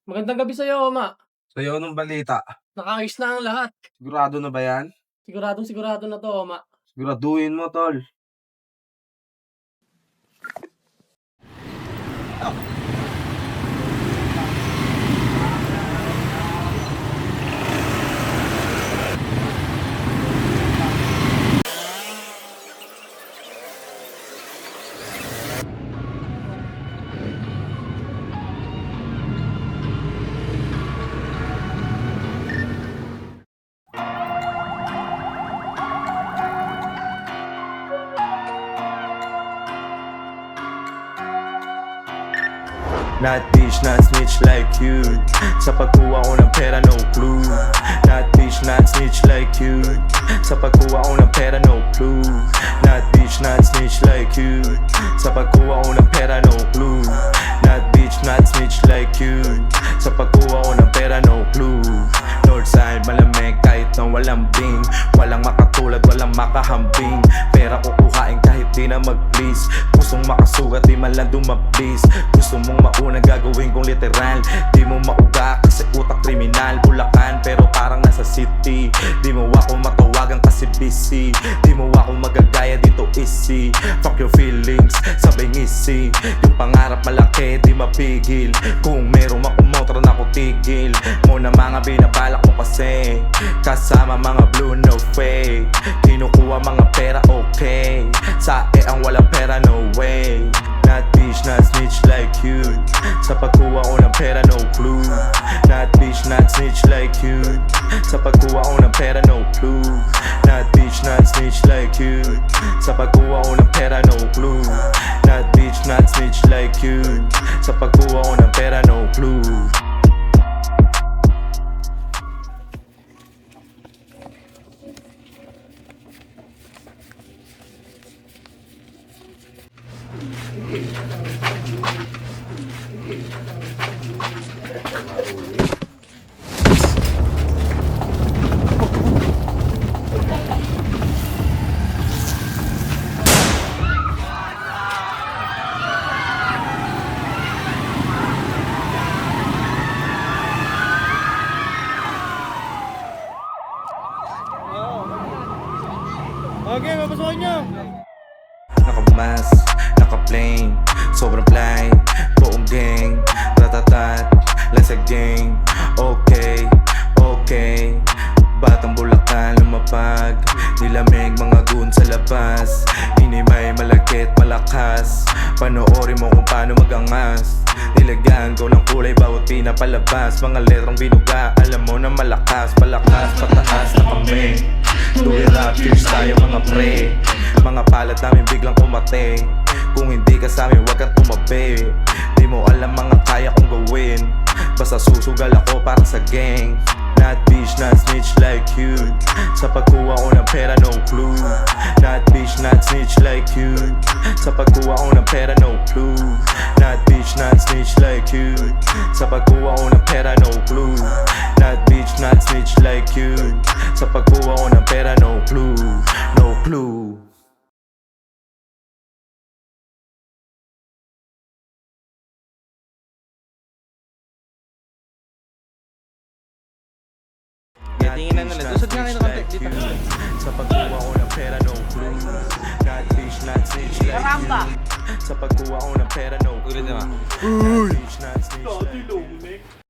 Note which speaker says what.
Speaker 1: Magandang gabi sa'yo, Oma.
Speaker 2: Sa'yo anong balita?
Speaker 1: Nakaayos na ang lahat.
Speaker 2: Sigurado na ba yan?
Speaker 1: Siguradong sigurado na 'to, Oma.
Speaker 2: Siguraduhin mo, tol.
Speaker 3: Not bitch, not snitch like you. Sa pagkuha ko ng pera, no clue. Not bitch, not snitch like you. Sa pagkuha ko ng pera, no clue. Not bitch, not snitch like you. Sa pagkuha ko ng pera, no clue. Not bitch, not snitch like you. Sa pagkuha ko ng pera, no clue. Northside, malamig kahit na walang bing. Walang makatulad, walang makahambing. Pera kukuhain kahit di na mag-please. Gustong makasugat, di man lang dumaplis. Gusto mong mauna, gagawin kong literal. Di mo mauga kasi utak kriminal. Bulacan pero parang nasa city. Di mo ako matawagan kasi busy. Di mo ako magagaya dito easy. Fuck your feelings, sabay ngisi. Yung pangarap malaki, di mapigil. Kung merong makumotra na ko tigil. Mo na mga binabalak mo kasi. Kasama mga blue no fake. Kinukuha mga pera okay. Sa ang walang pera no way. Not bitch, not snitch like you. Sa pagkuha ko ng pera, no clue. Not bitch, not snitch like you. Sa pagkuha ko ng pera, no clue. Not bitch, not snitch like you. Sa pagkuha ko ng pera, no clue. Not bitch, not snitch like you. Sa pagkuha ko ng pera, no clue.
Speaker 1: Okay, papasukin nyo.
Speaker 3: Naka-mask, naka-plane, sobrang fly, buong gang, ratatat, lasag gang, okay, okay. Batang Bulacan lumapag, nilamig mga gun sa labas. Inimay malakit malakas, panoorin mo kung paano magangas. Nilagyan ko ng kulay bawat pinapalabas. Mga letrang binuga, alam mo na malakas. Palakas, pataas na kami. Tuwi raptors tayo mga pre. Mga palad namin biglang umate. Kung hindi ka sa amin wag kang tumabi. Di mo alam mga kaya kong gawin. Basta susugal ako para sa gang. Not bitch, not snitch like you. Sa pagkuha ko ng pera, no clue. Not bitch, not snitch like you. Sa pagkuha ko ng pera, no clue. Not bitch, not snitch like you. Sa pagkuha ko ng pera, no clue. Not bitch, not snitch like you. Sa pagkuha ko ng pera, no clue. No clue.
Speaker 4: Tingnan na lang. Lusod nga kayo ng konti. Dito.
Speaker 3: Sa pagkuha ko ng pera, no clue. Not bitch, not snitch like you. Sa pagkuha ko ng pera, no clue.
Speaker 4: Ulit naman.
Speaker 3: Not bitch, not snitch like you.